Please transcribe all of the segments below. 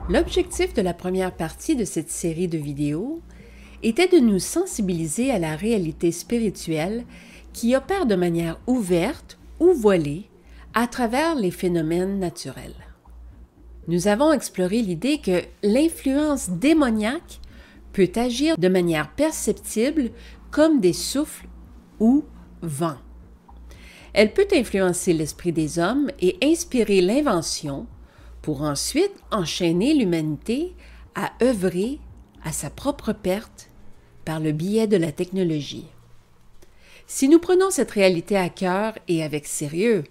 L'objectif de la première partie de cette série de vidéos était de nous sensibiliser à la réalité spirituelle qui opère de manière ouverte ou voilée à travers les phénomènes naturels. Nous avons exploré l'idée que l'influence démoniaque peut agir de manière perceptible comme des souffles ou vents. Elle peut influencer l'esprit des hommes et inspirer l'invention pour ensuite enchaîner l'humanité à œuvrer à sa propre perte par le biais de la technologie. Si nous prenons cette réalité à cœur et avec sérieux,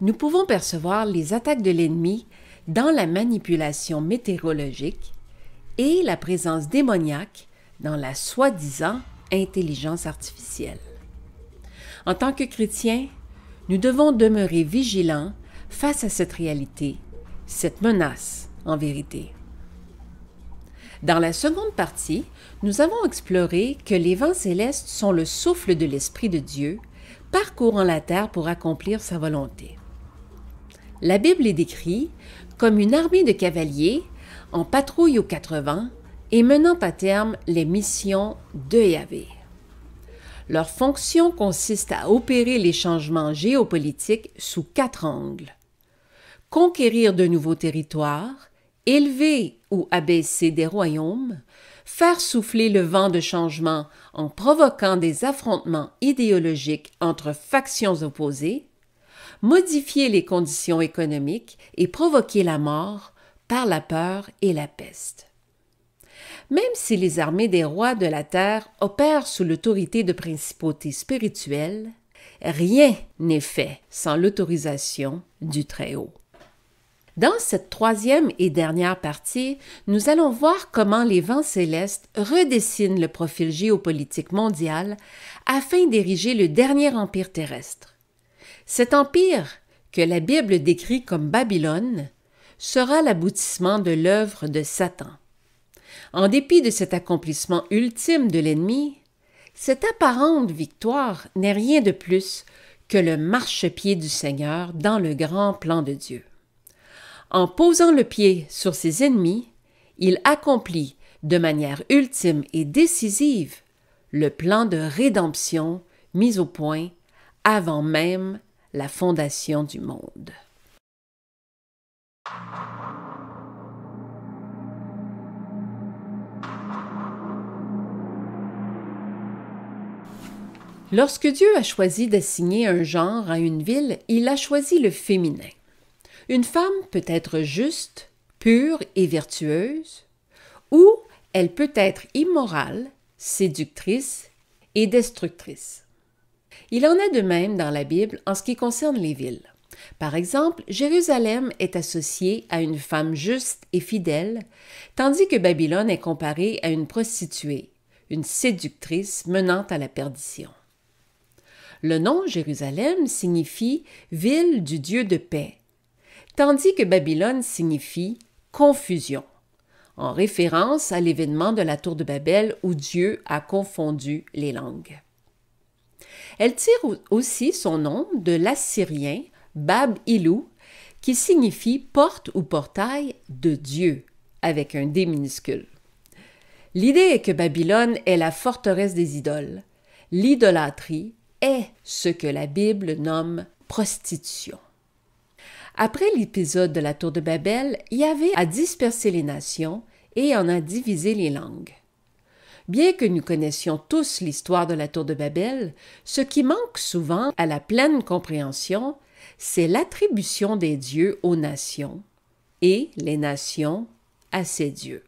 nous pouvons percevoir les attaques de l'ennemi dans la manipulation météorologique et la présence démoniaque dans la soi-disant intelligence artificielle. En tant que chrétiens, nous devons demeurer vigilants face à cette réalité, cette menace en vérité. Dans la seconde partie, nous avons exploré que les vents célestes sont le souffle de l'Esprit de Dieu, parcourant la terre pour accomplir sa volonté. La Bible est décrite comme une armée de cavaliers en patrouille aux 4 vents et menant à terme les missions de Yahvé. Leur fonction consiste à opérer les changements géopolitiques sous 4 angles. Conquérir de nouveaux territoires, élever ou abaisser des royaumes, faire souffler le vent de changement en provoquant des affrontements idéologiques entre factions opposées, modifier les conditions économiques et provoquer la mort par la peur et la peste. Même si les armées des rois de la terre opèrent sous l'autorité de principautés spirituelles, rien n'est fait sans l'autorisation du Très-Haut. Dans cette troisième et dernière partie, nous allons voir comment les vents célestes redessinent le profil géopolitique mondial afin d'ériger le dernier empire terrestre. Cet empire, que la Bible décrit comme Babylone, sera l'aboutissement de l'œuvre de Satan. En dépit de cet accomplissement ultime de l'ennemi, cette apparente victoire n'est rien de plus que le marchepied du Seigneur dans le grand plan de Dieu. En posant le pied sur ses ennemis, il accomplit de manière ultime et décisive le plan de rédemption mis au point avant même la fondation du monde. Lorsque Dieu a choisi d'assigner un genre à une ville, il a choisi le féminin. Une femme peut être juste, pure et vertueuse, ou elle peut être immorale, séductrice et destructrice. Il en est de même dans la Bible en ce qui concerne les villes. Par exemple, Jérusalem est associée à une femme juste et fidèle, tandis que Babylone est comparée à une prostituée, une séductrice menant à la perdition. Le nom Jérusalem signifie « ville du Dieu de paix », tandis que Babylone signifie « confusion », en référence à l'événement de la tour de Babel où Dieu a confondu les langues. Elle tire aussi son nom de l'assyrien Bab-Ilou, qui signifie « porte ou portail de Dieu », avec un D minuscule. L'idée est que Babylone est la forteresse des idoles. L'idolâtrie est ce que la Bible nomme prostitution. Après l'épisode de la tour de Babel, Yahvé a dispersé les nations et en a divisé les langues. Bien que nous connaissions tous l'histoire de la tour de Babel, ce qui manque souvent à la pleine compréhension, c'est l'attribution des dieux aux nations et les nations à ces dieux.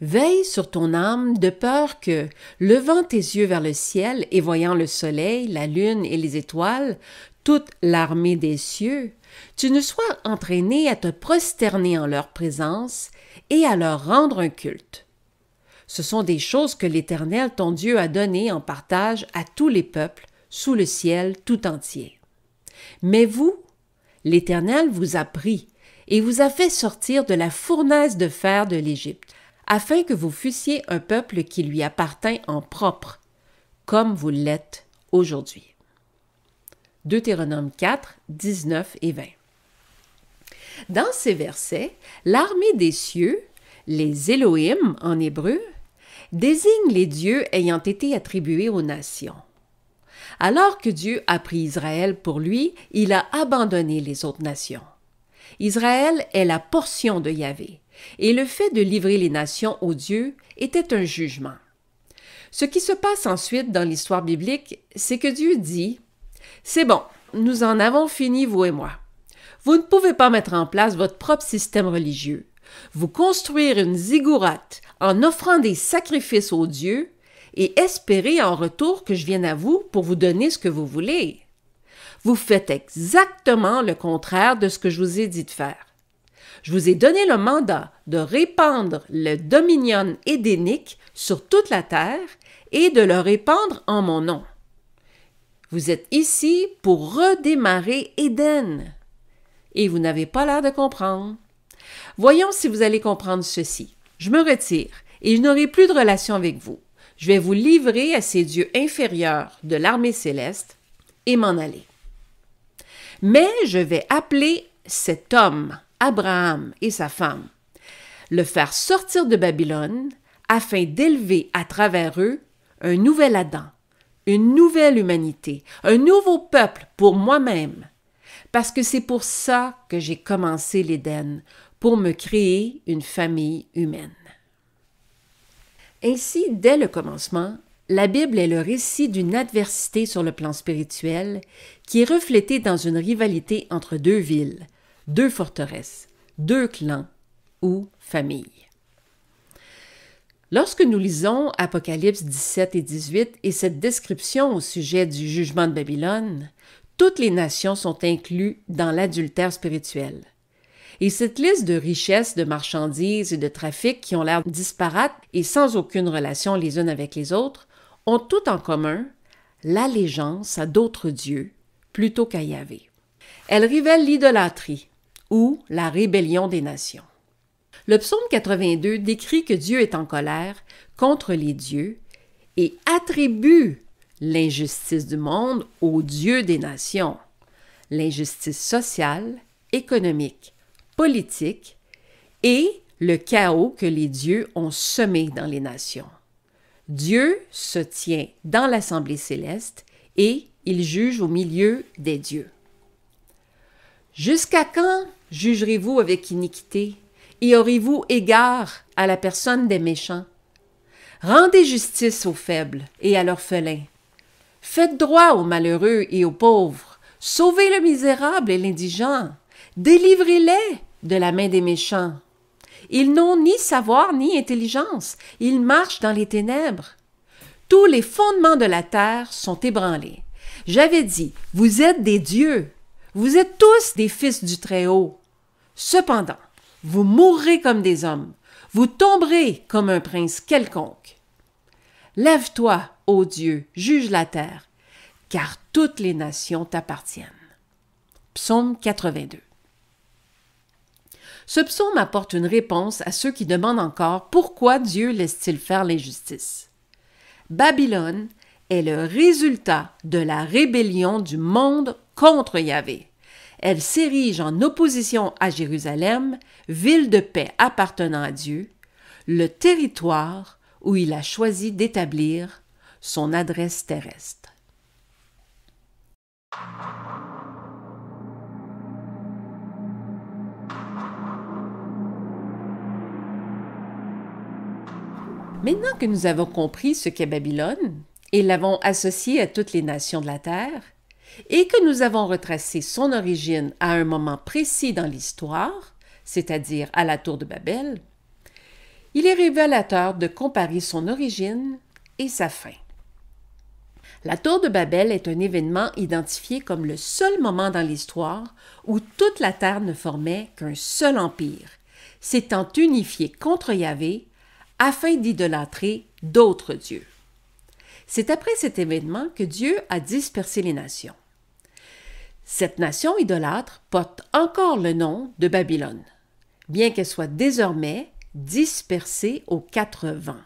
Veille sur ton âme de peur que, levant tes yeux vers le ciel et voyant le soleil, la lune et les étoiles, toute l'armée des cieux, tu ne sois entraîné à te prosterner en leur présence et à leur rendre un culte. Ce sont des choses que l'Éternel, ton Dieu, a données en partage à tous les peuples sous le ciel tout entier. Mais vous, l'Éternel vous a pris et vous a fait sortir de la fournaise de fer de l'Égypte, afin que vous fussiez un peuple qui lui appartint en propre, comme vous l'êtes aujourd'hui. Deutéronome 4, 19 et 20. Dans ces versets, l'armée des cieux Les Elohim, en hébreu, désignent les dieux ayant été attribués aux nations. Alors que Dieu a pris Israël pour lui, il a abandonné les autres nations. Israël est la portion de Yahvé, et le fait de livrer les nations aux dieux était un jugement. Ce qui se passe ensuite dans l'histoire biblique, c'est que Dieu dit « C'est bon, nous en avons fini, vous et moi. Vous ne pouvez pas mettre en place votre propre système religieux. Vous construire une ziggourate en offrant des sacrifices aux dieux et espérer en retour que je vienne à vous pour vous donner ce que vous voulez. Vous faites exactement le contraire de ce que je vous ai dit de faire. Je vous ai donné le mandat de répandre le dominion édénique sur toute la terre et de le répandre en mon nom. Vous êtes ici pour redémarrer Éden. Et vous n'avez pas l'air de comprendre. Voyons si vous allez comprendre ceci. Je me retire et je n'aurai plus de relation avec vous. Je vais vous livrer à ces dieux inférieurs de l'armée céleste et m'en aller. Mais je vais appeler cet homme, Abraham et sa femme, le faire sortir de Babylone afin d'élever à travers eux un nouvel Adam, une nouvelle humanité, un nouveau peuple pour moi-même. Parce que c'est pour ça que j'ai commencé l'Éden, pour me créer une famille humaine. Ainsi, dès le commencement, la Bible est le récit d'une adversité sur le plan spirituel qui est reflétée dans une rivalité entre deux villes, deux forteresses, deux clans ou familles. Lorsque nous lisons Apocalypse 17 et 18 et cette description au sujet du jugement de Babylone, toutes les nations sont incluses dans l'adultère spirituel. Et cette liste de richesses, de marchandises et de trafics qui ont l'air disparates et sans aucune relation les unes avec les autres, ont tout en commun l'allégeance à d'autres dieux plutôt qu'à Yahvé. Elles révèlent l'idolâtrie ou la rébellion des nations. Le psaume 82 décrit que Dieu est en colère contre les dieux et attribue l'injustice du monde aux dieux des nations, l'injustice sociale, économique, politique et le chaos que les dieux ont semé dans les nations. Dieu se tient dans l'assemblée céleste et il juge au milieu des dieux. Jusqu'à quand jugerez-vous avec iniquité et aurez-vous égard à la personne des méchants? Rendez justice aux faibles et à l'orphelin. Faites droit aux malheureux et aux pauvres. Sauvez le misérable et l'indigent. Délivrez-les de la main des méchants. Ils n'ont ni savoir ni intelligence. Ils marchent dans les ténèbres. Tous les fondements de la terre sont ébranlés. J'avais dit, vous êtes des dieux. Vous êtes tous des fils du Très-Haut. Cependant, vous mourrez comme des hommes. Vous tomberez comme un prince quelconque. Lève-toi, ô Dieu, juge la terre, car toutes les nations t'appartiennent. Psaume 82. Ce psaume apporte une réponse à ceux qui demandent encore pourquoi Dieu laisse-t-il faire l'injustice. Babylone est le résultat de la rébellion du monde contre Yahvé. Elle s'érige en opposition à Jérusalem, ville de paix appartenant à Dieu, le territoire où il a choisi d'établir son adresse terrestre. Maintenant que nous avons compris ce qu'est Babylone et l'avons associé à toutes les nations de la terre, et que nous avons retracé son origine à un moment précis dans l'histoire, c'est-à-dire à la tour de Babel, il est révélateur de comparer son origine et sa fin. La tour de Babel est un événement identifié comme le seul moment dans l'histoire où toute la terre ne formait qu'un seul empire, s'étant unifié contre Yahvé afin d'idolâtrer d'autres dieux. C'est après cet événement que Dieu a dispersé les nations. Cette nation idolâtre porte encore le nom de Babylone, bien qu'elle soit désormais dispersée aux quatre vents.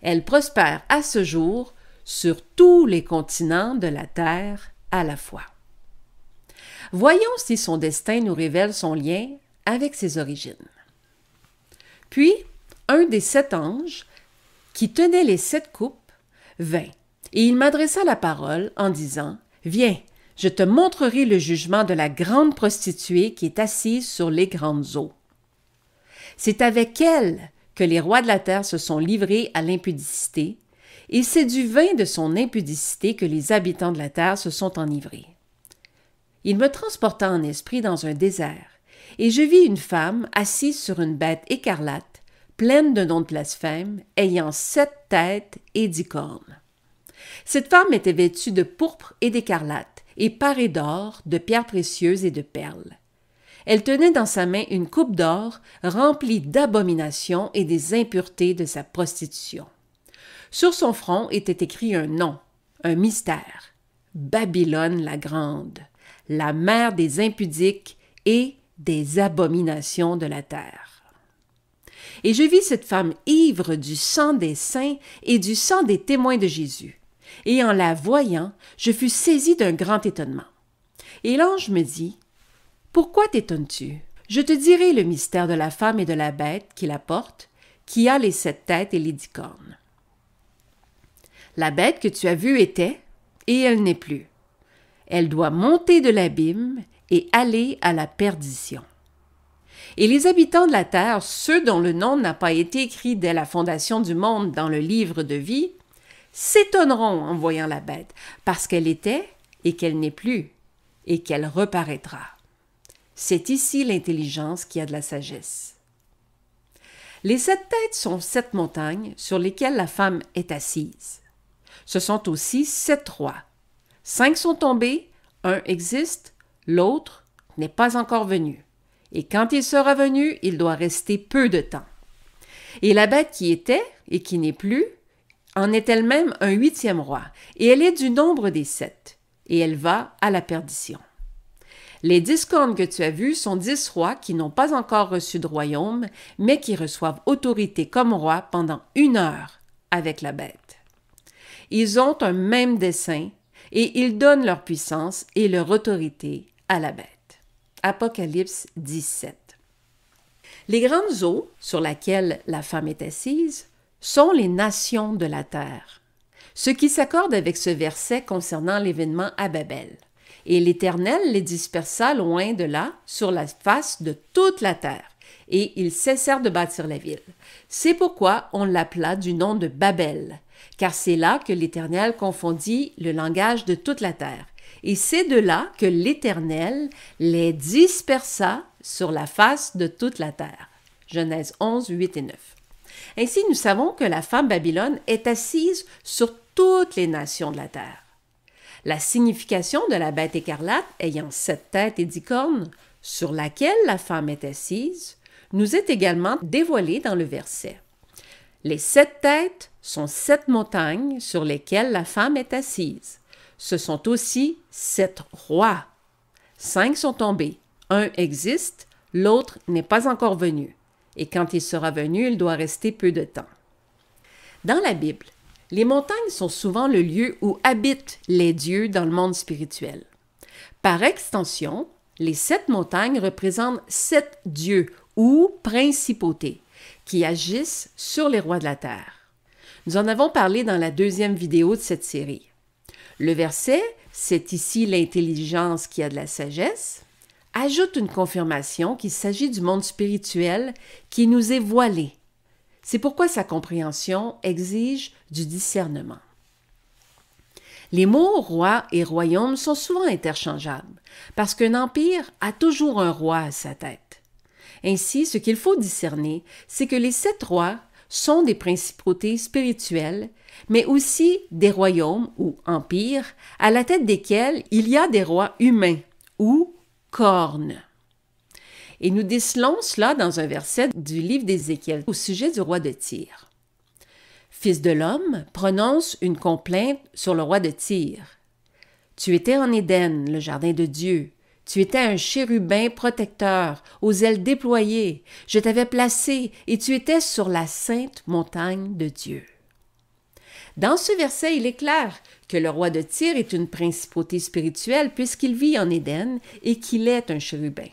Elle prospère à ce jour sur tous les continents de la terre à la fois. Voyons si son destin nous révèle son lien avec ses origines. Puis, un des 7 anges, qui tenait les 7 coupes, vint, et il m'adressa la parole en disant, « Viens, je te montrerai le jugement de la grande prostituée qui est assise sur les grandes eaux. C'est avec elle que les rois de la terre se sont livrés à l'impudicité, et c'est du vin de son impudicité que les habitants de la terre se sont enivrés. » Il me transporta en esprit dans un désert, et je vis une femme assise sur une bête écarlate, pleine de noms de blasphème, ayant 7 têtes et 10 cornes. Cette femme était vêtue de pourpre et d'écarlate, et parée d'or, de pierres précieuses et de perles. Elle tenait dans sa main une coupe d'or remplie d'abominations et des impuretés de sa prostitution. Sur son front était écrit un nom, un mystère, Babylone la grande, la mère des impudiques et des abominations de la terre. Et je vis cette femme ivre du sang des saints et du sang des témoins de Jésus. Et en la voyant, je fus saisi d'un grand étonnement. Et l'ange me dit, « Pourquoi t'étonnes-tu? Je te dirai le mystère de la femme et de la bête qui la porte, qui a les 7 têtes et les 10 cornes. La bête que tu as vue était, et elle n'est plus. Elle doit monter de l'abîme et aller à la perdition. Et les habitants de la terre, ceux dont le nom n'a pas été écrit dès la fondation du monde dans le livre de vie, s'étonneront en voyant la bête, parce qu'elle était et qu'elle n'est plus, et qu'elle reparaîtra. C'est ici l'intelligence qui a de la sagesse. Les 7 têtes sont 7 montagnes sur lesquelles la femme est assise. Ce sont aussi 7 rois. 5 sont tombés, un existe, l'autre n'est pas encore venu. Et quand il sera venu, il doit rester peu de temps. Et la bête qui était et qui n'est plus en est elle-même un 8e roi, et elle est du nombre des 7, et elle va à la perdition. Les 10 cornes que tu as vues sont 10 rois qui n'ont pas encore reçu de royaume, mais qui reçoivent autorité comme rois pendant 1 heure avec la bête. Ils ont un même dessein, et ils donnent leur puissance et leur autorité à la bête. Apocalypse 17. Les grandes eaux sur lesquelles la femme est assise sont les nations de la terre, ce qui s'accorde avec ce verset concernant l'événement à Babel. Et l'Éternel les dispersa loin de là, sur la face de toute la terre, et ils cessèrent de bâtir la ville. C'est pourquoi on l'appela du nom de Babel, car c'est là que l'Éternel confondit le langage de toute la terre. Et c'est de là que l'Éternel les dispersa sur la face de toute la terre. Genèse 11, 8 et 9. Ainsi, nous savons que la femme Babylone est assise sur toutes les nations de la terre. La signification de la bête écarlate ayant 7 têtes et 10 cornes, sur laquelle la femme est assise, nous est également dévoilée dans le verset. Les 7 têtes sont 7 montagnes sur lesquelles la femme est assise. Ce sont aussi 7 rois. 5 sont tombés, un existe, l'autre n'est pas encore venu. Et quand il sera venu, il doit rester peu de temps. Dans la Bible, les montagnes sont souvent le lieu où habitent les dieux dans le monde spirituel. Par extension, les 7 montagnes représentent 7 dieux ou principautés qui agissent sur les rois de la terre. Nous en avons parlé dans la 2e vidéo de cette série. Le verset « C'est ici l'intelligence qui a de la sagesse » ajoute une confirmation qu'il s'agit du monde spirituel qui nous est voilé. C'est pourquoi sa compréhension exige du discernement. Les mots roi et royaume sont souvent interchangeables, parce qu'un empire a toujours un roi à sa tête. Ainsi, ce qu'il faut discerner, c'est que les 7 rois sont des principautés spirituelles, mais aussi des royaumes ou empires à la tête desquels il y a des rois humains ou cornes. Et nous décelons cela dans un verset du livre d'Ézéchiel au sujet du roi de Tyr. Fils de l'homme, prononce une complainte sur le roi de Tyr. Tu étais en Éden, le jardin de Dieu. Tu étais un chérubin protecteur, aux ailes déployées. Je t'avais placé et tu étais sur la sainte montagne de Dieu. Dans ce verset, il est clair que le roi de Tyr est une principauté spirituelle puisqu'il vit en Éden et qu'il est un chérubin.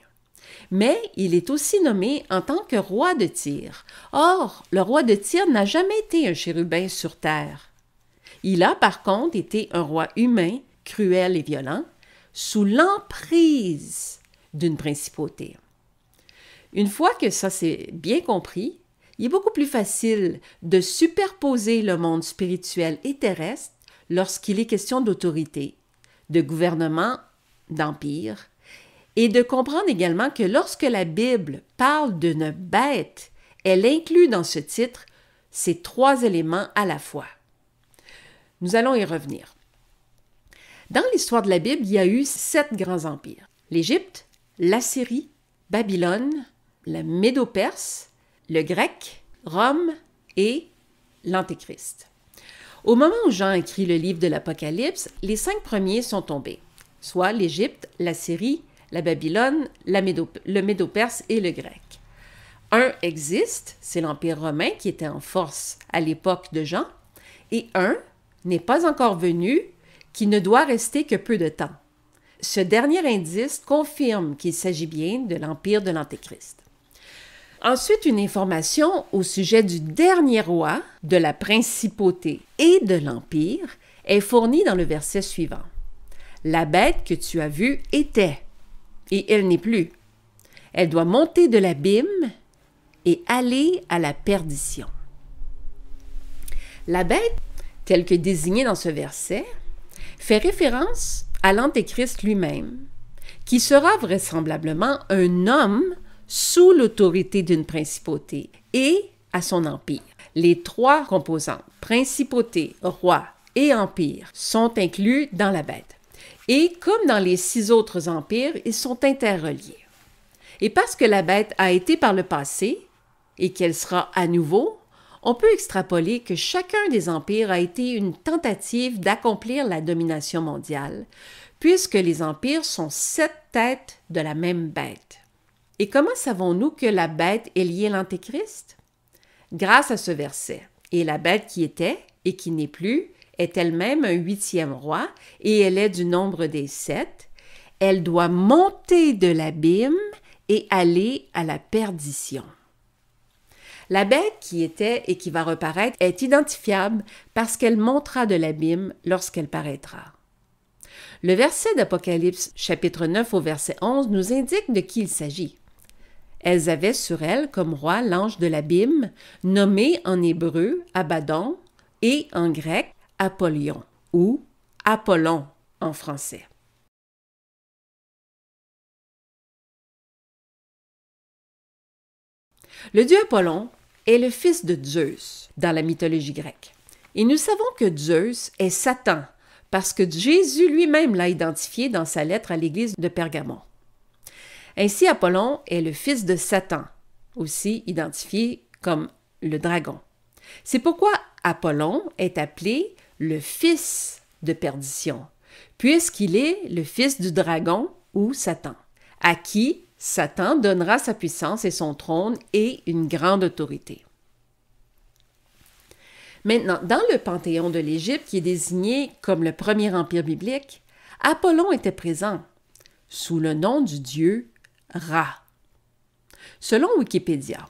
mais il est aussi nommé en tant que roi de Tyr. Or, le roi de Tyr n'a jamais été un chérubin sur terre. Il a par contre été un roi humain, cruel et violent, sous l'emprise d'une principauté. Une fois que ça c'est bien compris, il est beaucoup plus facile de superposer le monde spirituel et terrestre lorsqu'il est question d'autorité, de gouvernement, d'empire, et de comprendre également que lorsque la Bible parle d'une bête, elle inclut dans ce titre ces trois éléments à la fois. Nous allons y revenir. Dans l'histoire de la Bible, il y a eu 7 grands empires. L'Égypte, l'Assyrie, Babylone, la Médo-Perse, le grec, Rome et l'Antéchrist. Au moment où Jean écrit le livre de l'Apocalypse, les 5 premiers sont tombés, soit l'Égypte, l'Assyrie, la Babylone, le Médo-Perse et le grec. Un existe, c'est l'Empire romain qui était en force à l'époque de Jean, et un n'est pas encore venu, qui ne doit rester que peu de temps. Ce dernier indice confirme qu'il s'agit bien de l'Empire de l'Antéchrist. Ensuite, une information au sujet du dernier roi, de la principauté et de l'Empire est fournie dans le verset suivant. La bête que tu as vue était, et elle n'est plus. Elle doit monter de l'abîme et aller à la perdition. La bête, telle que désignée dans ce verset, fait référence à l'Antéchrist lui-même, qui sera vraisemblablement un homme sous l'autorité d'une principauté et à son empire. Les 3 composantes, principauté, roi et empire, sont inclus dans la bête. Et comme dans les 6 autres empires, ils sont interreliés. Et parce que la bête a été par le passé et qu'elle sera à nouveau, on peut extrapoler que chacun des empires a été une tentative d'accomplir la domination mondiale, puisque les empires sont 7 têtes de la même bête. Et comment savons-nous que la bête est liée à l'Antéchrist? Grâce à ce verset. Et la bête qui était et qui n'est plus est elle-même un 8e roi, et elle est du nombre des 7. Elle doit monter de l'abîme et aller à la perdition. La bête qui était et qui va reparaître est identifiable parce qu'elle montera de l'abîme lorsqu'elle paraîtra. Le verset d'Apocalypse, chapitre 9 au verset 11, nous indique de qui il s'agit. Elles avaient sur elles comme roi l'ange de l'abîme, nommé en hébreu Abaddon et en grec Apollyon ou Apollon en français. Le dieu Apollon est le fils de Zeus dans la mythologie grecque. Et nous savons que Zeus est Satan parce que Jésus lui-même l'a identifié dans sa lettre à l'église de Pergamon. Ainsi, Apollon est le fils de Satan, aussi identifié comme le dragon. C'est pourquoi Apollon est appelé le fils de perdition, puisqu'il est le fils du dragon ou Satan, à qui Satan donnera sa puissance et son trône et une grande autorité. Maintenant, dans le panthéon de l'Égypte, qui est désigné comme le premier empire biblique, Apollon était présent sous le nom du dieu Ra. Selon Wikipédia,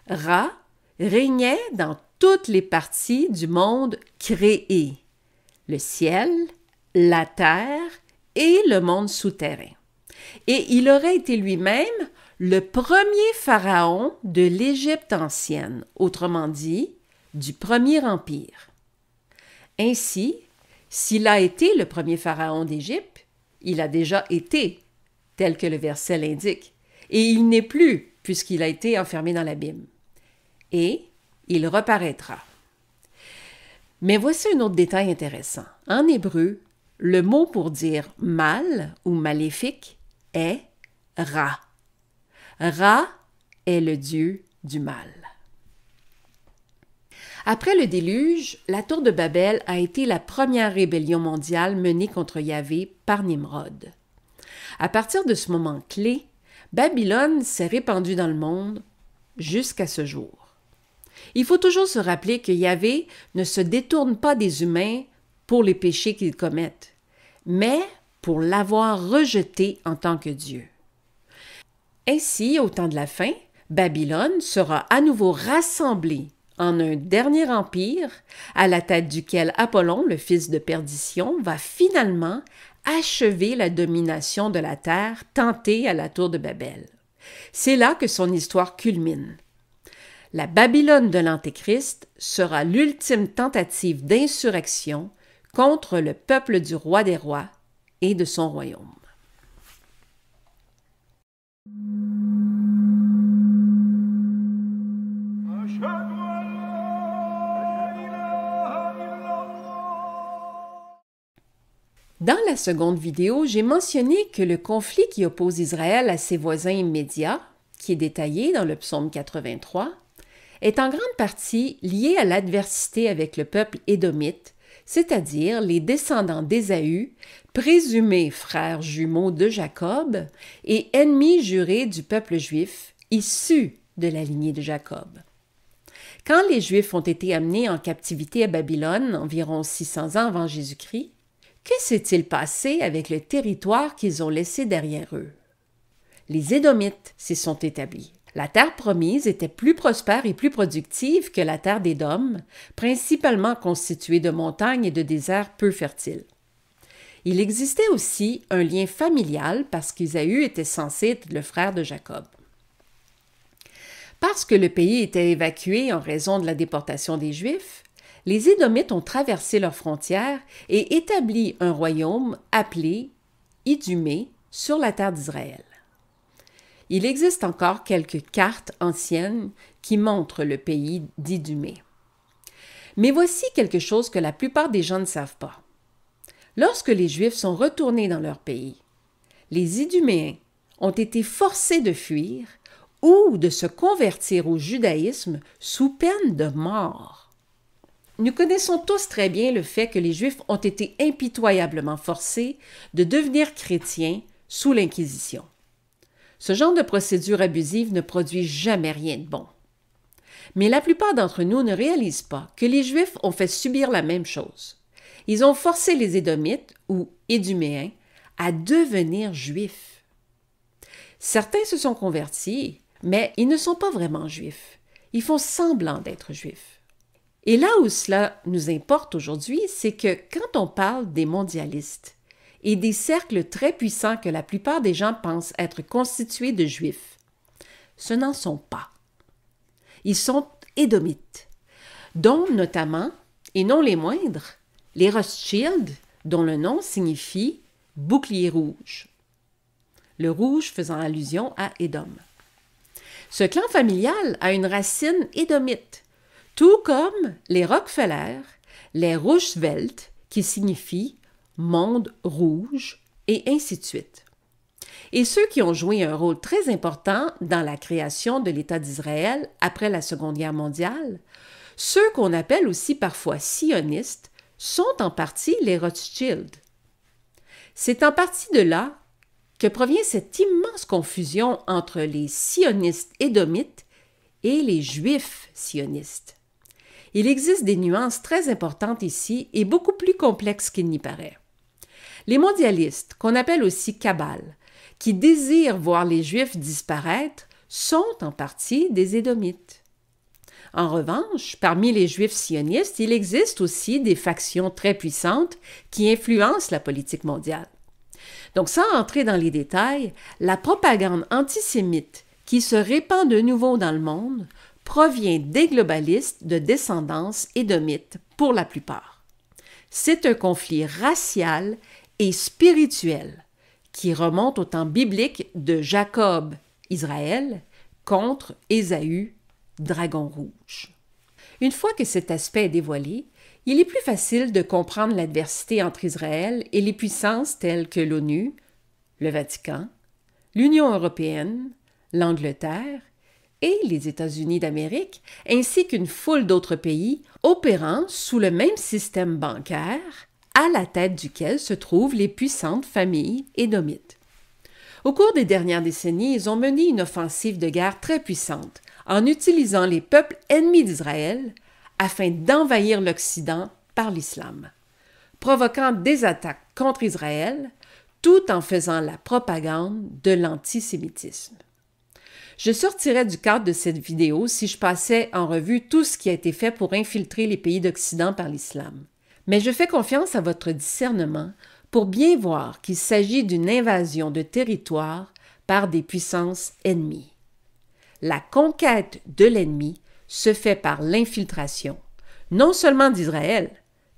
Ra régnait dans toutes les parties du monde créé, le ciel, la terre et le monde souterrain. Et il aurait été lui-même le premier pharaon de l'Égypte ancienne, autrement dit, du premier empire. Ainsi, s'il a été le premier pharaon d'Égypte, il a déjà été, tel que le verset l'indique, et il n'est plus, puisqu'il a été enfermé dans l'abîme. Et il reparaîtra. Mais voici un autre détail intéressant. En hébreu, le mot pour dire mal ou maléfique est Ra. Ra est le dieu du mal. Après le déluge, la tour de Babel a été la première rébellion mondiale menée contre Yahvé par Nimrod. À partir de ce moment clé, Babylone s'est répandue dans le monde jusqu'à ce jour. Il faut toujours se rappeler que Yahvé ne se détourne pas des humains pour les péchés qu'ils commettent, mais pour l'avoir rejeté en tant que Dieu. Ainsi, au temps de la fin, Babylone sera à nouveau rassemblée en un dernier empire, à la tête duquel Apollon, le fils de perdition, va finalement achever la domination de la terre tentée à la tour de Babel. C'est là que son histoire culmine. La Babylone de l'Antéchrist sera l'ultime tentative d'insurrection contre le peuple du roi des rois et de son royaume. Dans la seconde vidéo, j'ai mentionné que le conflit qui oppose Israël à ses voisins immédiats, qui est détaillé dans le psaume 83, est en grande partie lié à l'adversité avec le peuple édomite, c'est-à-dire les descendants d'Ésaü, présumés frères jumeaux de Jacob et ennemis jurés du peuple juif, issus de la lignée de Jacob. Quand les Juifs ont été amenés en captivité à Babylone, environ 600 ans avant Jésus-Christ, que s'est-il passé avec le territoire qu'ils ont laissé derrière eux? Les Édomites s'y sont établis. La terre promise était plus prospère et plus productive que la terre d'Édom, principalement constituée de montagnes et de déserts peu fertiles. Il existait aussi un lien familial parce qu'Ésaü était censé être le frère de Jacob. Parce que le pays était évacué en raison de la déportation des Juifs, les Édomites ont traversé leurs frontières et établi un royaume appelé Idumée sur la terre d'Israël. Il existe encore quelques cartes anciennes qui montrent le pays d'Idumée. Mais voici quelque chose que la plupart des gens ne savent pas. Lorsque les Juifs sont retournés dans leur pays, les Iduméens ont été forcés de fuir ou de se convertir au judaïsme sous peine de mort. Nous connaissons tous très bien le fait que les Juifs ont été impitoyablement forcés de devenir chrétiens sous l'Inquisition. Ce genre de procédure abusive ne produit jamais rien de bon. Mais la plupart d'entre nous ne réalisent pas que les Juifs ont fait subir la même chose. Ils ont forcé les Édomites, ou Éduméens, à devenir Juifs. Certains se sont convertis, mais ils ne sont pas vraiment Juifs. Ils font semblant d'être Juifs. Et là où cela nous importe aujourd'hui, c'est que quand on parle des mondialistes et des cercles très puissants que la plupart des gens pensent être constitués de Juifs, ce n'en sont pas. Ils sont édomites, dont notamment, et non les moindres, les Rothschild, dont le nom signifie « bouclier rouge », le rouge faisant allusion à Édom. Ce clan familial a une racine édomite, tout comme les Rockefeller, les Roosevelt, qui signifient « monde rouge », et ainsi de suite. Et ceux qui ont joué un rôle très important dans la création de l'État d'Israël après la Seconde Guerre mondiale, ceux qu'on appelle aussi parfois sionistes, sont en partie les Rothschild. C'est en partie de là que provient cette immense confusion entre les sionistes édomites et les juifs sionistes. Il existe des nuances très importantes ici et beaucoup plus complexes qu'il n'y paraît. Les mondialistes, qu'on appelle aussi Kabbale, qui désirent voir les Juifs disparaître, sont en partie des Édomites. En revanche, parmi les Juifs sionistes, il existe aussi des factions très puissantes qui influencent la politique mondiale. Donc, sans entrer dans les détails, la propagande antisémite qui se répand de nouveau dans le monde provient des globalistes de descendance édomite pour la plupart. C'est un conflit racial et spirituel qui remonte au temps biblique de Jacob, Israël, contre Ésaü, dragon rouge. Une fois que cet aspect est dévoilé, il est plus facile de comprendre l'adversité entre Israël et les puissances telles que l'ONU, le Vatican, l'Union européenne, l'Angleterre et les États-Unis d'Amérique, ainsi qu'une foule d'autres pays opérant sous le même système bancaire, à la tête duquel se trouvent les puissantes familles édomites. Au cours des dernières décennies, ils ont mené une offensive de guerre très puissante en utilisant les peuples ennemis d'Israël afin d'envahir l'Occident par l'islam, provoquant des attaques contre Israël tout en faisant la propagande de l'antisémitisme. Je sortirais du cadre de cette vidéo si je passais en revue tout ce qui a été fait pour infiltrer les pays d'Occident par l'islam. Mais je fais confiance à votre discernement pour bien voir qu'il s'agit d'une invasion de territoire par des puissances ennemies. La conquête de l'ennemi se fait par l'infiltration, non seulement d'Israël,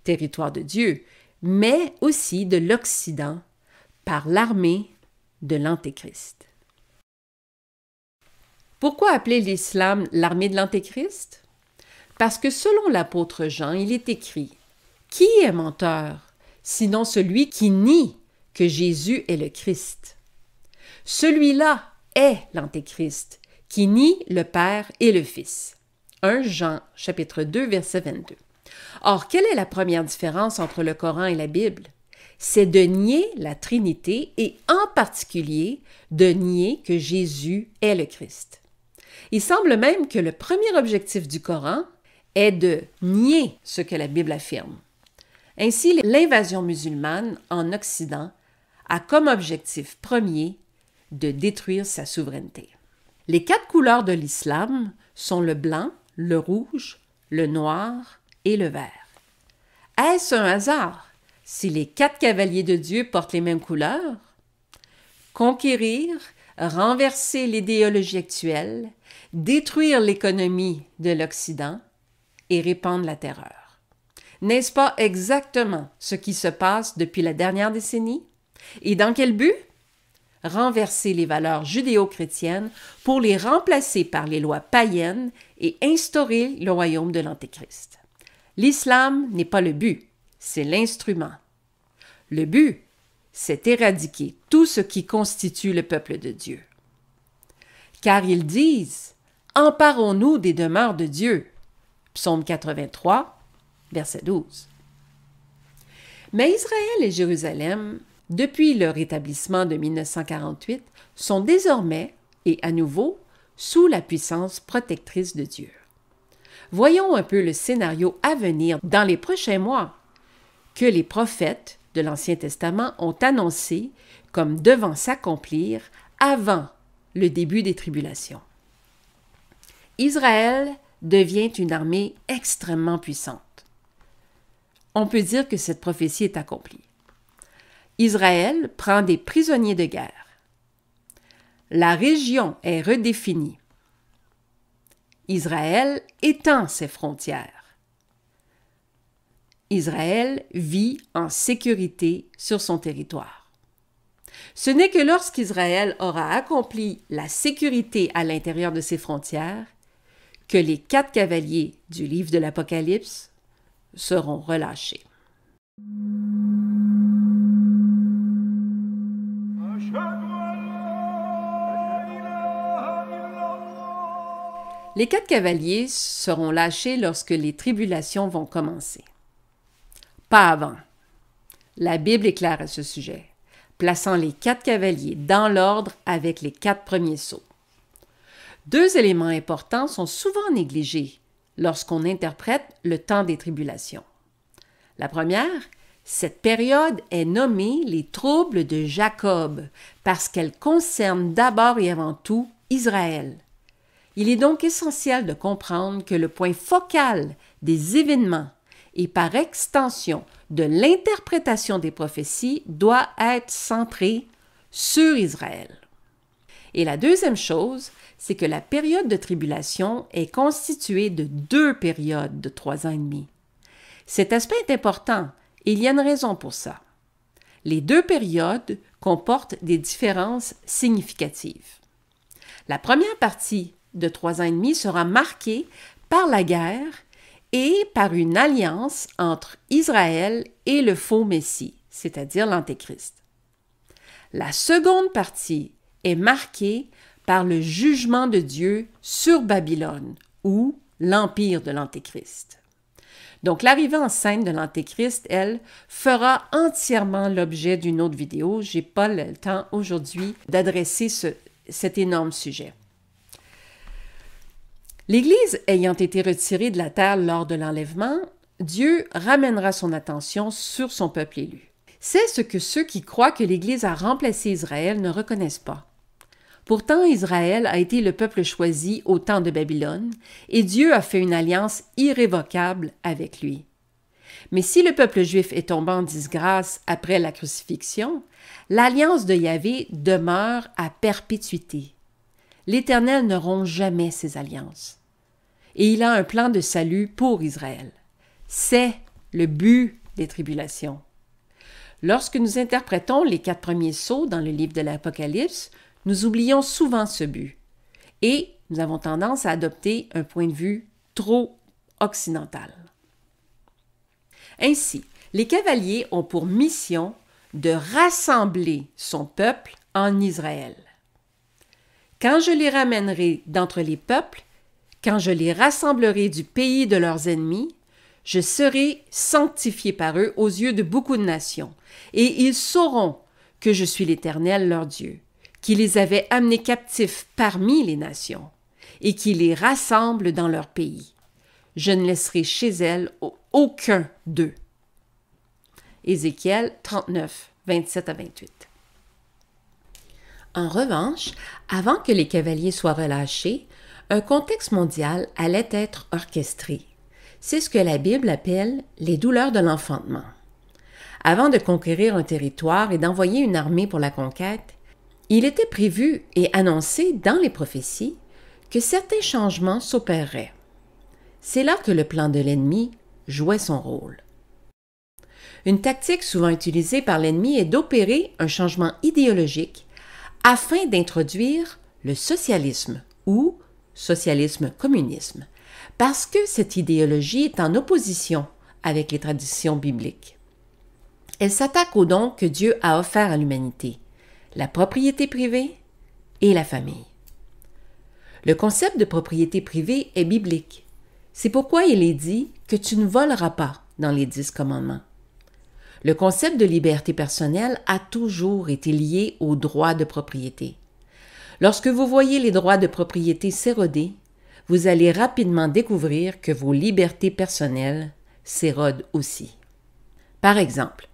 territoire de Dieu, mais aussi de l'Occident, par l'armée de l'Antéchrist. Pourquoi appeler l'islam l'armée de l'Antéchrist? Parce que selon l'apôtre Jean, il est écrit « Qui est menteur, sinon celui qui nie que Jésus est le Christ? Celui-là est l'Antéchrist, qui nie le Père et le Fils. » 1 Jean, chapitre 2, verset 22. Or, quelle est la première différence entre le Coran et la Bible? C'est de nier la Trinité et en particulier de nier que Jésus est le Christ. Il semble même que le premier objectif du Coran est de nier ce que la Bible affirme. Ainsi, l'invasion musulmane en Occident a comme objectif premier de détruire sa souveraineté. Les 4 couleurs de l'islam sont le blanc, le rouge, le noir et le vert. Est-ce un hasard si les 4 cavaliers de Dieu portent les mêmes couleurs? Conquérir, renverser l'idéologie actuelle, détruire l'économie de l'Occident et répandre la terreur. N'est-ce pas exactement ce qui se passe depuis la dernière décennie? Et dans quel but? Renverser les valeurs judéo-chrétiennes pour les remplacer par les lois païennes et instaurer le royaume de l'Antéchrist. L'islam n'est pas le but, c'est l'instrument. Le but, c'est éradiquer tout ce qui constitue le peuple de Dieu. Car ils disent « Emparons-nous des demeures de Dieu » Psaume 83, verset 12. Mais Israël et Jérusalem, depuis leur établissement de 1948, sont désormais, et à nouveau, sous la puissance protectrice de Dieu. Voyons un peu le scénario à venir dans les prochains mois que les prophètes de l'Ancien Testament ont annoncé comme devant s'accomplir avant le début des tribulations. Israël devient une armée extrêmement puissante. On peut dire que cette prophétie est accomplie. Israël prend des prisonniers de guerre. La région est redéfinie. Israël étend ses frontières. Israël vit en sécurité sur son territoire. Ce n'est que lorsqu'Israël aura accompli la sécurité à l'intérieur de ses frontières que les 4 cavaliers du livre de l'Apocalypse seront relâchés. Les 4 cavaliers seront lâchés lorsque les tribulations vont commencer. Pas avant. La Bible est claire à ce sujet, plaçant les 4 cavaliers dans l'ordre avec les 4 premiers sceaux. 2 éléments importants sont souvent négligés lorsqu'on interprète le temps des tribulations. La première, cette période est nommée les troubles de Jacob parce qu'elle concerne d'abord et avant tout Israël. Il est donc essentiel de comprendre que le point focal des événements et par extension de l'interprétation des prophéties doit être centré sur Israël. Et la deuxième chose, c'est que la période de tribulation est constituée de 2 périodes de 3 ans et demi. Cet aspect est important et il y a une raison pour ça. Les 2 périodes comportent des différences significatives. La première partie de 3 ans et demi sera marquée par la guerre et par une alliance entre Israël et le faux Messie, c'est-à-dire l'Antéchrist. La seconde partie est marquée par le jugement de Dieu sur Babylone ou l'empire de l'Antéchrist. Donc, l'arrivée en scène de l'Antéchrist, elle, fera entièrement l'objet d'une autre vidéo. Je n'ai pas le temps aujourd'hui d'adresser cet énorme sujet. L'Église ayant été retirée de la terre lors de l'enlèvement, Dieu ramènera son attention sur son peuple élu. C'est ce que ceux qui croient que l'Église a remplacé Israël ne reconnaissent pas. Pourtant, Israël a été le peuple choisi au temps de Babylone, et Dieu a fait une alliance irrévocable avec lui. Mais si le peuple juif est tombé en disgrâce après la crucifixion, l'alliance de Yahvé demeure à perpétuité. L'Éternel ne rompt jamais ses alliances. Et il a un plan de salut pour Israël. C'est le but des tribulations. Lorsque nous interprétons les 4 premiers sceaux dans le livre de l'Apocalypse, nous oublions souvent ce but. Et nous avons tendance à adopter un point de vue trop occidental. Ainsi, les cavaliers ont pour mission de rassembler son peuple en Israël. Quand je les ramènerai d'entre les peuples, quand je les rassemblerai du pays de leurs ennemis, je serai sanctifié par eux aux yeux de beaucoup de nations, et ils sauront que je suis l'Éternel leur Dieu, qui les avait amenés captifs parmi les nations, et qui les rassemble dans leur pays. Je ne laisserai chez elles aucun d'eux. Ézéchiel 39, 27 à 28. En revanche, avant que les cavaliers soient relâchés, un contexte mondial allait être orchestré. C'est ce que la Bible appelle les douleurs de l'enfantement. Avant de conquérir un territoire et d'envoyer une armée pour la conquête, il était prévu et annoncé dans les prophéties que certains changements s'opéreraient. C'est là que le plan de l'ennemi jouait son rôle. Une tactique souvent utilisée par l'ennemi est d'opérer un changement idéologique afin d'introduire le socialisme ou socialisme-communisme, parce que cette idéologie est en opposition avec les traditions bibliques. Elle s'attaque aux dons que Dieu a offerts à l'humanité, la propriété privée et la famille. Le concept de propriété privée est biblique. C'est pourquoi il est dit que tu ne voleras pas dans les 10 commandements. Le concept de liberté personnelle a toujours été lié aux droits de propriété. Lorsque vous voyez les droits de propriété s'éroder, vous allez rapidement découvrir que vos libertés personnelles s'érodent aussi. Par exemple,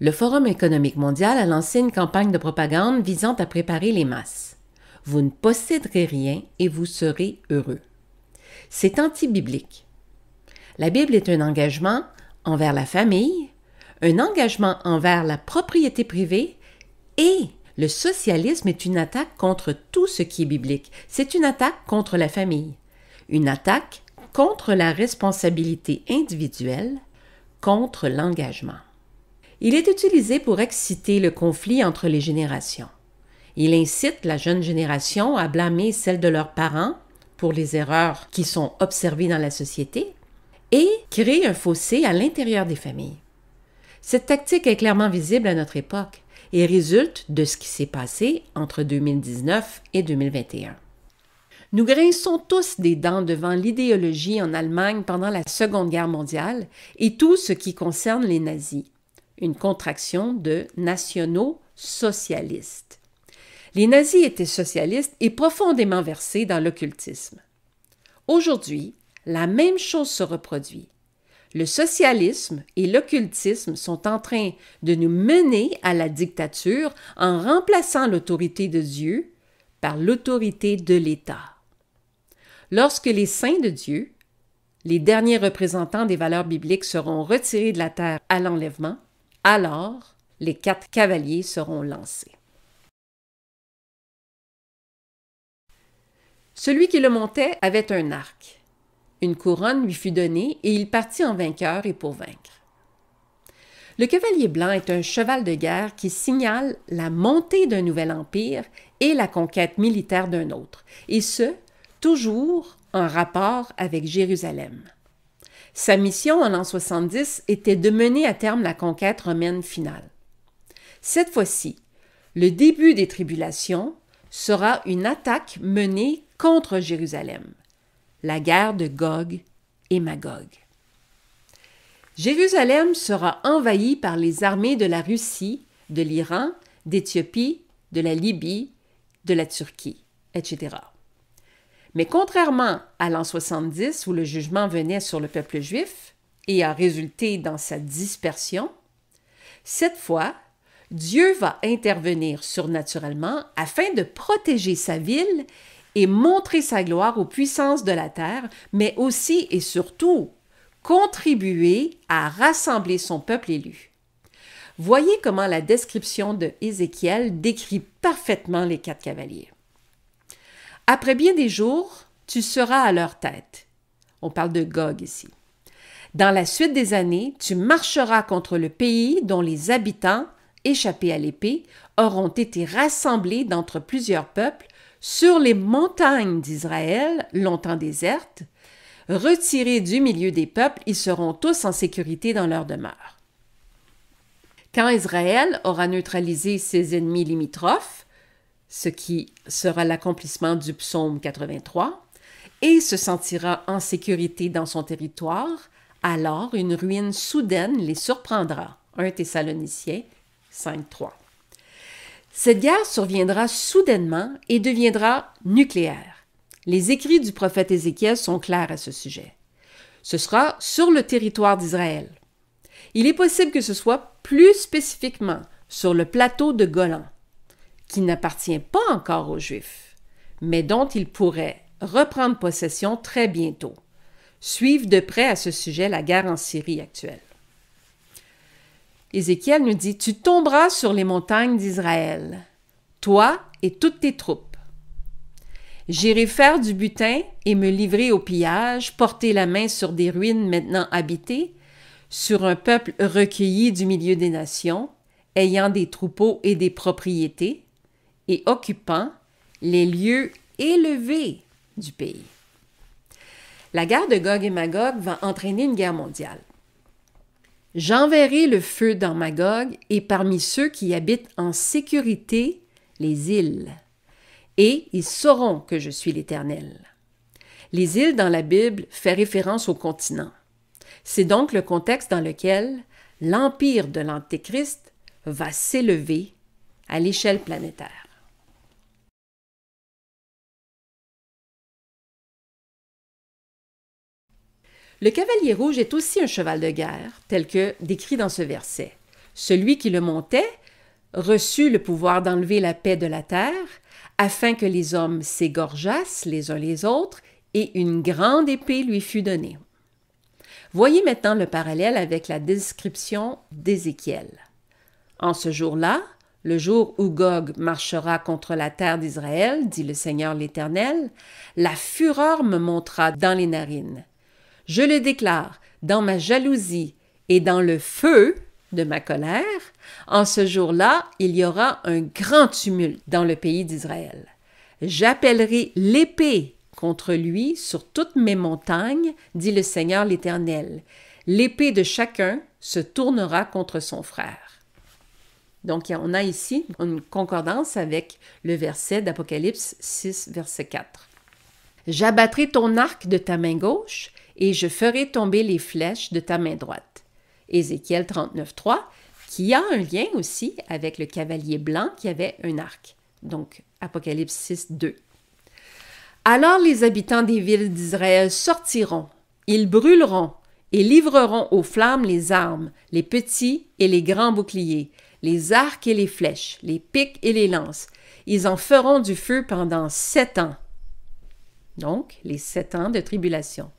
le Forum économique mondial a lancé une campagne de propagande visant à préparer les masses. Vous ne posséderez rien et vous serez heureux. C'est anti-biblique. La Bible est un engagement envers la famille, un engagement envers la propriété privée et le socialisme est une attaque contre tout ce qui est biblique. C'est une attaque contre la famille, une attaque contre la responsabilité individuelle, contre l'engagement. Il est utilisé pour exciter le conflit entre les générations. Il incite la jeune génération à blâmer celle de leurs parents pour les erreurs qui sont observées dans la société et crée un fossé à l'intérieur des familles. Cette tactique est clairement visible à notre époque et résulte de ce qui s'est passé entre 2019 et 2021. Nous grinçons tous des dents devant l'idéologie en Allemagne pendant la Seconde Guerre mondiale et tout ce qui concerne les nazis, une contraction de nationaux-socialistes. Les nazis étaient socialistes et profondément versés dans l'occultisme. Aujourd'hui, la même chose se reproduit. Le socialisme et l'occultisme sont en train de nous mener à la dictature en remplaçant l'autorité de Dieu par l'autorité de l'État. Lorsque les saints de Dieu, les derniers représentants des valeurs bibliques, seront retirés de la terre à l'enlèvement, alors les 4 cavaliers seront lancés. Celui qui le montait avait un arc. Une couronne lui fut donnée et il partit en vainqueur et pour vaincre. Le cavalier blanc est un cheval de guerre qui signale la montée d'un nouvel empire et la conquête militaire d'un autre, et ce, toujours en rapport avec Jérusalem. Sa mission en l'an 70 était de mener à terme la conquête romaine finale. Cette fois-ci, le début des tribulations sera une attaque menée contre Jérusalem, la guerre de Gog et Magog. Jérusalem sera envahie par les armées de la Russie, de l'Iran, d'Éthiopie, de la Libye, de la Turquie, etc. Mais contrairement à l'an 70 où le jugement venait sur le peuple juif et a résulté dans sa dispersion, cette fois, Dieu va intervenir surnaturellement afin de protéger sa ville et montrer sa gloire aux puissances de la terre, mais aussi et surtout contribuer à rassembler son peuple élu. Voyez comment la description de Ézéchiel décrit parfaitement les 4 cavaliers. Après bien des jours, tu seras à leur tête. On parle de Gog ici. Dans la suite des années, tu marcheras contre le pays dont les habitants, échappés à l'épée, auront été rassemblés d'entre plusieurs peuples sur les montagnes d'Israël, longtemps désertes. Retirés du milieu des peuples, ils seront tous en sécurité dans leur demeure. Quand Israël aura neutralisé ses ennemis limitrophes, ce qui sera l'accomplissement du psaume 83, et se sentira en sécurité dans son territoire, alors une ruine soudaine les surprendra. 1 Thessaloniciens 5.3. Cette guerre surviendra soudainement et deviendra nucléaire. Les écrits du prophète Ézéchiel sont clairs à ce sujet. Ce sera sur le territoire d'Israël. Il est possible que ce soit plus spécifiquement sur le plateau de Golan, qui n'appartient pas encore aux Juifs, mais dont ils pourraient reprendre possession très bientôt. Suivre de près à ce sujet la guerre en Syrie actuelle. Ézéchiel nous dit « Tu tomberas sur les montagnes d'Israël, toi et toutes tes troupes. J'irai faire du butin et me livrer au pillage, porter la main sur des ruines maintenant habitées, sur un peuple recueilli du milieu des nations, ayant des troupeaux et des propriétés, et occupant les lieux élevés du pays. » La guerre de Gog et Magog va entraîner une guerre mondiale. J'enverrai le feu dans Magog et parmi ceux qui habitent en sécurité les îles, et ils sauront que je suis l'Éternel. Les îles dans la Bible font référence au continent. C'est donc le contexte dans lequel l'empire de l'Antéchrist va s'élever à l'échelle planétaire. Le cavalier rouge est aussi un cheval de guerre, tel que décrit dans ce verset. Celui qui le montait reçut le pouvoir d'enlever la paix de la terre, afin que les hommes s'égorgeassent les uns les autres, et une grande épée lui fut donnée. Voyez maintenant le parallèle avec la description d'Ézéchiel. En ce jour-là, le jour où Gog marchera contre la terre d'Israël, dit le Seigneur l'Éternel, la fureur me montera dans les narines. Je le déclare, dans ma jalousie et dans le feu de ma colère, en ce jour-là, il y aura un grand tumulte dans le pays d'Israël. J'appellerai l'épée contre lui sur toutes mes montagnes, dit le Seigneur l'Éternel. L'épée de chacun se tournera contre son frère. Donc, on a ici une concordance avec le verset d'Apocalypse 6, verset 4. J'abattrai ton arc de ta main gauche et je ferai tomber les flèches de ta main droite. Ézéchiel 39, 3, qui a un lien aussi avec le cavalier blanc qui avait un arc. Donc, Apocalypse 6, 2. Alors les habitants des villes d'Israël sortiront, ils brûleront et livreront aux flammes les armes, les petits et les grands boucliers, les arcs et les flèches, les pics et les lances. Ils en feront du feu pendant 7 ans. Donc, les 7 ans de tribulation.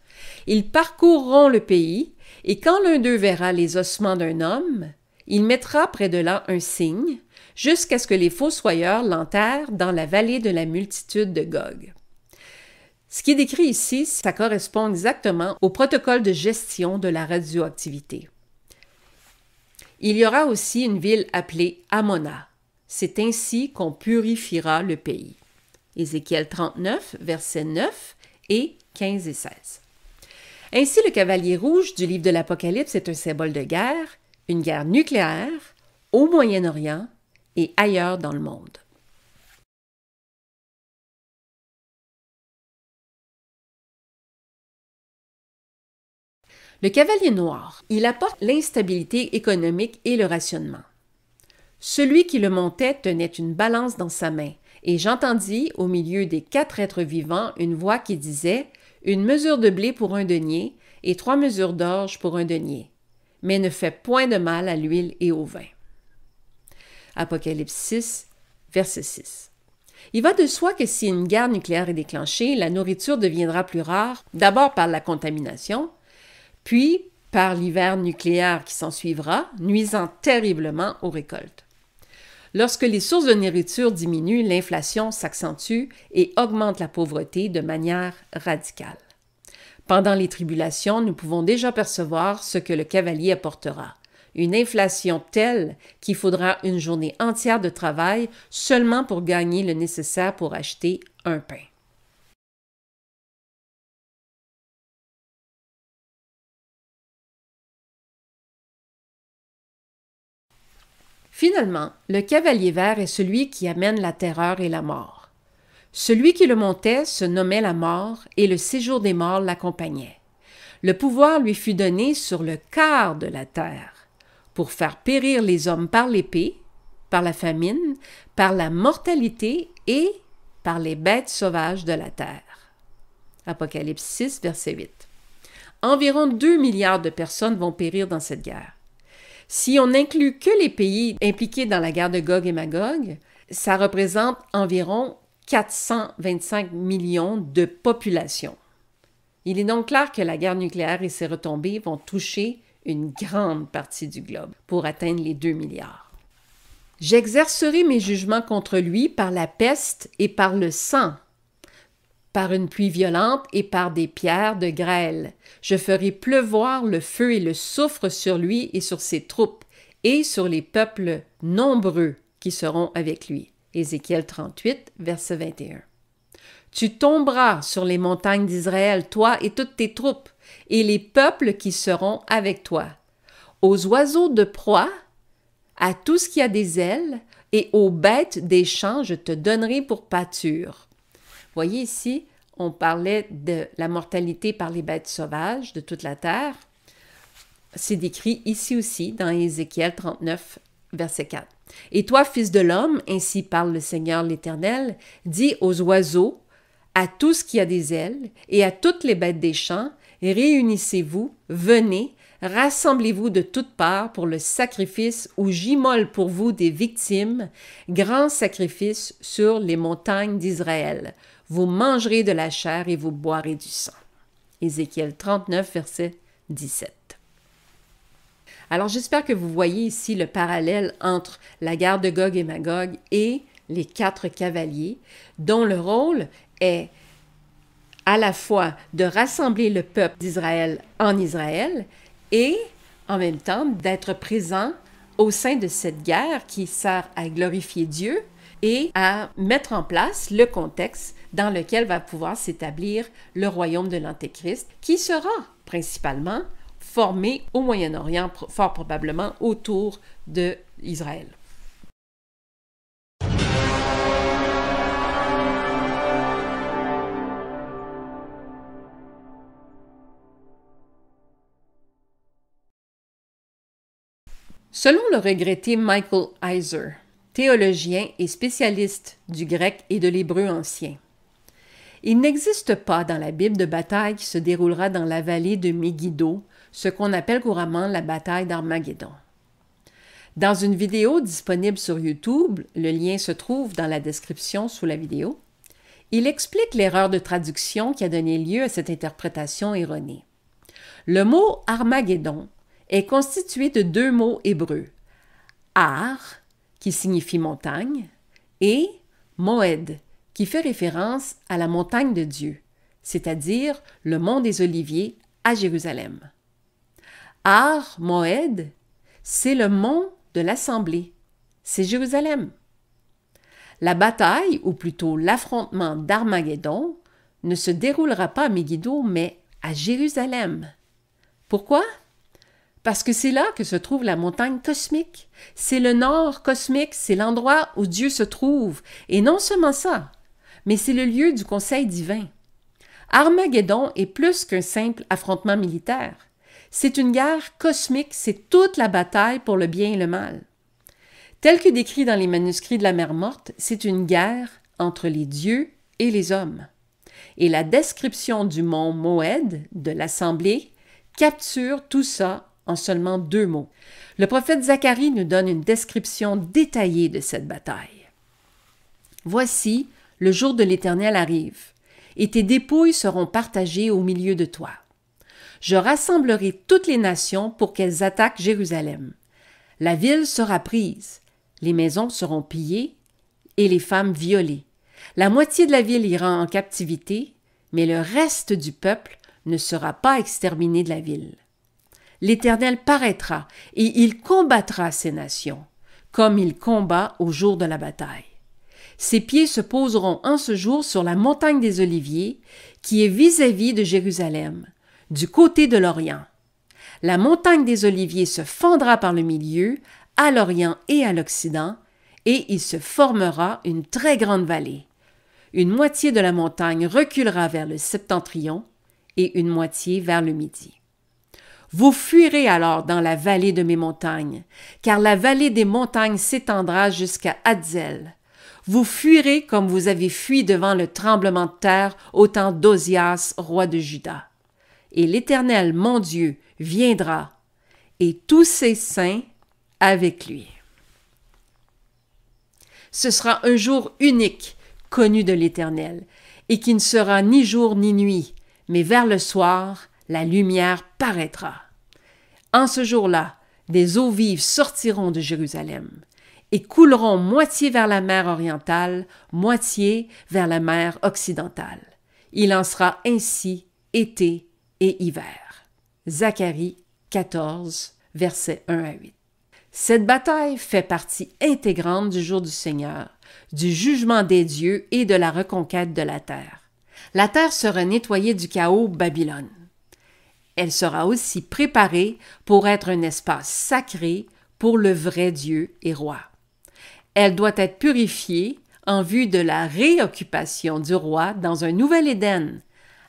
Ils parcourront le pays, et quand l'un d'eux verra les ossements d'un homme, il mettra près de là un signe, jusqu'à ce que les fossoyeurs l'enterrent dans la vallée de la multitude de Gog. Ce qui est décrit ici, ça correspond exactement au protocole de gestion de la radioactivité. Il y aura aussi une ville appelée Amona. C'est ainsi qu'on purifiera le pays. Ézéchiel 39, versets 9 et 15 et 16. Ainsi, le cavalier rouge du livre de l'Apocalypse est un symbole de guerre, une guerre nucléaire, au Moyen-Orient et ailleurs dans le monde. Le cavalier noir, il apporte l'instabilité économique et le rationnement. Celui qui le montait tenait une balance dans sa main, et j'entendis au milieu des 4 êtres vivants une voix qui disait « Une mesure de blé pour un denier et 3 mesures d'orge pour un denier, mais ne fais point de mal à l'huile et au vin. » Apocalypse 6, verset 6. Il va de soi que si une guerre nucléaire est déclenchée, la nourriture deviendra plus rare, d'abord par la contamination, puis par l'hiver nucléaire qui s'ensuivra, nuisant terriblement aux récoltes. Lorsque les sources de nourriture diminuent, l'inflation s'accentue et augmente la pauvreté de manière radicale. Pendant les tribulations, nous pouvons déjà percevoir ce que le cavalier apportera. Une inflation telle qu'il faudra une journée entière de travail seulement pour gagner le nécessaire pour acheter un pain. Finalement, le cavalier vert est celui qui amène la terreur et la mort. Celui qui le montait se nommait la mort et le séjour des morts l'accompagnait. Le pouvoir lui fut donné sur le quart de la terre pour faire périr les hommes par l'épée, par la famine, par la mortalité et par les bêtes sauvages de la terre. Apocalypse 6, verset 8. Environ 2 milliards de personnes vont périr dans cette guerre. Si on n'inclut que les pays impliqués dans la guerre de Gog et Magog, ça représente environ 425 millions de population. Il est donc clair que la guerre nucléaire et ses retombées vont toucher une grande partie du globe pour atteindre les 2 milliards. J'exercerai mes jugements contre lui par la peste et par le sang, par une pluie violente et par des pierres de grêle. Je ferai pleuvoir le feu et le soufre sur lui et sur ses troupes, et sur les peuples nombreux qui seront avec lui. Ézéchiel 38, verset 21. Tu tomberas sur les montagnes d'Israël, toi et toutes tes troupes, et les peuples qui seront avec toi. Aux oiseaux de proie, à tout ce qui a des ailes, et aux bêtes des champs, je te donnerai pour pâture. Voyez ici, on parlait de la mortalité par les bêtes sauvages de toute la terre. C'est décrit ici aussi dans Ézéchiel 39, verset 4. Et toi, fils de l'homme, ainsi parle le Seigneur l'Éternel, dis aux oiseaux, à tout ce qui a des ailes, et à toutes les bêtes des champs, réunissez-vous, venez, rassemblez-vous de toutes parts pour le sacrifice où j'immole pour vous des victimes, grand sacrifice sur les montagnes d'Israël. Vous mangerez de la chair et vous boirez du sang. Ézéchiel 39, verset 17. Alors j'espère que vous voyez ici le parallèle entre la guerre de Gog et Magog et les 4 cavaliers, dont le rôle est à la fois de rassembler le peuple d'Israël en Israël et en même temps d'être présent au sein de cette guerre qui sert à glorifier Dieu et à mettre en place le contexte dans lequel va pouvoir s'établir le royaume de l'Antéchrist, qui sera principalement formé au Moyen-Orient, fort probablement autour d'Israël. Selon le regretté Michael Heiser, théologien et spécialiste du grec et de l'hébreu ancien, il n'existe pas dans la Bible de bataille qui se déroulera dans la vallée de Megiddo, ce qu'on appelle couramment la bataille d'Armageddon. Dans une vidéo disponible sur YouTube, le lien se trouve dans la description sous la vidéo, il explique l'erreur de traduction qui a donné lieu à cette interprétation erronée. Le mot Armageddon est constitué de 2 mots hébreux, Ar, qui signifie montagne, et Moed, qui fait référence à la montagne de Dieu, c'est-à-dire le mont des Oliviers à Jérusalem. Ar Moed, c'est le mont de l'Assemblée, c'est Jérusalem. La bataille, ou plutôt l'affrontement d'Armageddon, ne se déroulera pas à Megiddo, mais à Jérusalem. Pourquoi? Parce que c'est là que se trouve la montagne cosmique. C'est le nord cosmique, c'est l'endroit où Dieu se trouve. Et non seulement ça, mais c'est le lieu du conseil divin. Armageddon est plus qu'un simple affrontement militaire. C'est une guerre cosmique, c'est toute la bataille pour le bien et le mal. Tel que décrit dans les manuscrits de la mer Morte, c'est une guerre entre les dieux et les hommes. Et la description du mont Moed, de l'Assemblée, capture tout ça en seulement 2 mots. Le prophète Zacharie nous donne une description détaillée de cette bataille. « Voici, le jour de l'Éternel arrive, et tes dépouilles seront partagées au milieu de toi. Je rassemblerai toutes les nations pour qu'elles attaquent Jérusalem. La ville sera prise, les maisons seront pillées et les femmes violées. La moitié de la ville ira en captivité, mais le reste du peuple ne sera pas exterminé de la ville. L'Éternel paraîtra et il combattra ces nations, comme il combat au jour de la bataille. Ses pieds se poseront en ce jour sur la montagne des Oliviers, qui est vis-à-vis de Jérusalem, du côté de l'Orient. La montagne des Oliviers se fendra par le milieu, à l'Orient et à l'Occident, et il se formera une très grande vallée. Une moitié de la montagne reculera vers le septentrion et une moitié vers le midi. Vous fuirez alors dans la vallée de mes montagnes, car la vallée des montagnes s'étendra jusqu'à Hadzel. Vous fuirez comme vous avez fui devant le tremblement de terre au temps d'Ozias, roi de Juda. Et l'Éternel, mon Dieu, viendra, et tous ses saints avec lui. Ce sera un jour unique, connu de l'Éternel, et qui ne sera ni jour ni nuit, mais vers le soir, la lumière paraîtra. En ce jour-là, des eaux vives sortiront de Jérusalem et couleront moitié vers la mer orientale, moitié vers la mer occidentale. Il en sera ainsi été et hiver. Zacharie 14, versets 1 à 8. Cette bataille fait partie intégrante du jour du Seigneur, du jugement des dieux et de la reconquête de la terre. La terre sera nettoyée du chaos Babylone. Elle sera aussi préparée pour être un espace sacré pour le vrai Dieu et roi. Elle doit être purifiée en vue de la réoccupation du roi dans un nouvel Éden,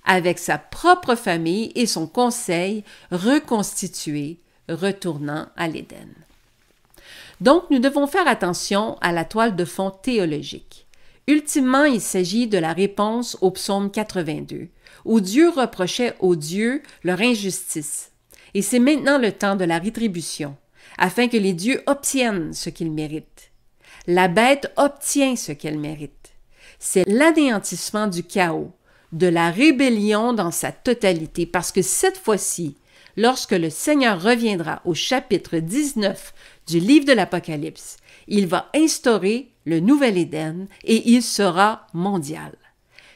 avec sa propre famille et son conseil reconstitué, retournant à l'Éden. Donc, nous devons faire attention à la toile de fond théologique. Ultimement, il s'agit de la réponse au psaume 82, où Dieu reprochait aux dieux leur injustice. Et c'est maintenant le temps de la rétribution, afin que les dieux obtiennent ce qu'ils méritent. La bête obtient ce qu'elle mérite. C'est l'anéantissement du chaos, de la rébellion dans sa totalité, parce que cette fois-ci, lorsque le Seigneur reviendra au chapitre 19 du livre de l'Apocalypse, il va instaurer le nouvel Éden et il sera mondial.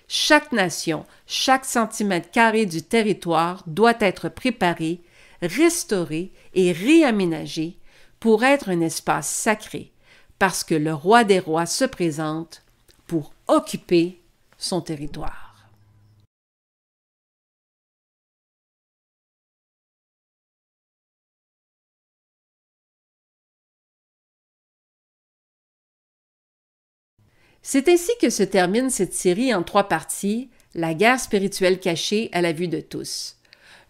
Chaque nation, chaque centimètre carré du territoire doit être préparé, restauré et réaménagé pour être un espace sacré, parce que le roi des rois se présente pour occuper son territoire. C'est ainsi que se termine cette série en 3 parties, La guerre spirituelle cachée à la vue de tous,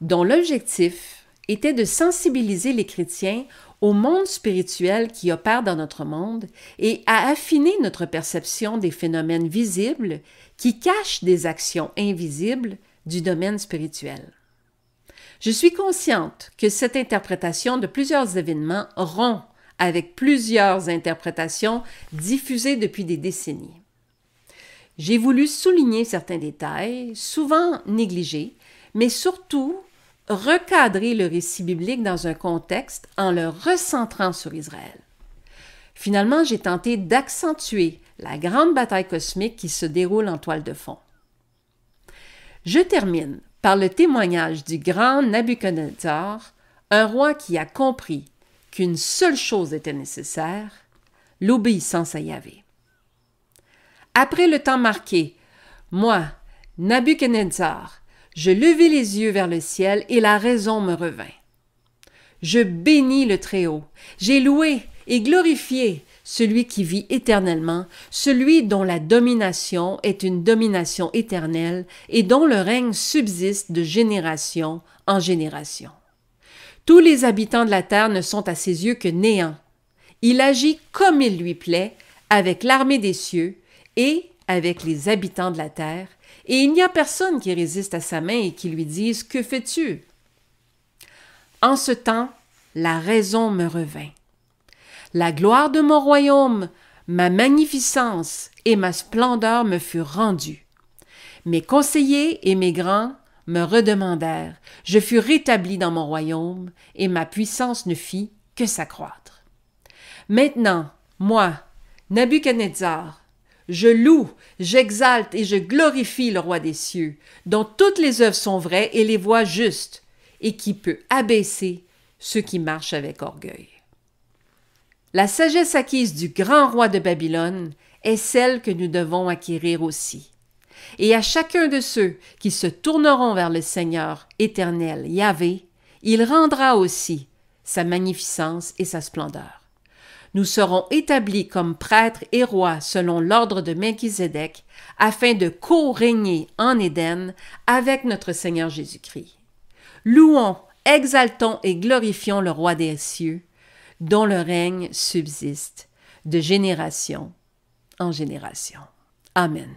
dont l'objectif était de sensibiliser les chrétiens au monde spirituel qui opère dans notre monde et à affiner notre perception des phénomènes visibles qui cachent des actions invisibles du domaine spirituel. Je suis consciente que cette interprétation de plusieurs événements rompt avec plusieurs interprétations diffusées depuis des décennies. J'ai voulu souligner certains détails, souvent négligés, mais surtout recadrer le récit biblique dans un contexte en le recentrant sur Israël. Finalement, j'ai tenté d'accentuer la grande bataille cosmique qui se déroule en toile de fond. Je termine par le témoignage du grand Nabuchodonosor, un roi qui a compris qu'une seule chose était nécessaire, l'obéissance à Yahvé. Après le temps marqué, moi, Nabuchodonosor, je levai les yeux vers le ciel et la raison me revint. Je bénis le Très-Haut, j'ai loué et glorifié celui qui vit éternellement, celui dont la domination est une domination éternelle et dont le règne subsiste de génération en génération. Tous les habitants de la terre ne sont à ses yeux que néant. Il agit comme il lui plaît, avec l'armée des cieux et avec les habitants de la terre, et il n'y a personne qui résiste à sa main et qui lui dise « Que fais-tu » En ce temps, la raison me revint. La gloire de mon royaume, ma magnificence et ma splendeur me furent rendues. Mes conseillers et mes grands me redemandèrent. Je fus rétabli dans mon royaume et ma puissance ne fit que s'accroître. Maintenant, moi, Nabuchodonosor, je loue, j'exalte et je glorifie le roi des cieux, dont toutes les œuvres sont vraies et les voies justes, et qui peut abaisser ceux qui marchent avec orgueil. La sagesse acquise du grand roi de Babylone est celle que nous devons acquérir aussi. Et à chacun de ceux qui se tourneront vers le Seigneur éternel, Yahvé, il rendra aussi sa magnificence et sa splendeur. Nous serons établis comme prêtres et rois selon l'ordre de Melchizedek, afin de co-régner en Éden avec notre Seigneur Jésus-Christ. Louons, exaltons et glorifions le roi des cieux, dont le règne subsiste de génération en génération. Amen.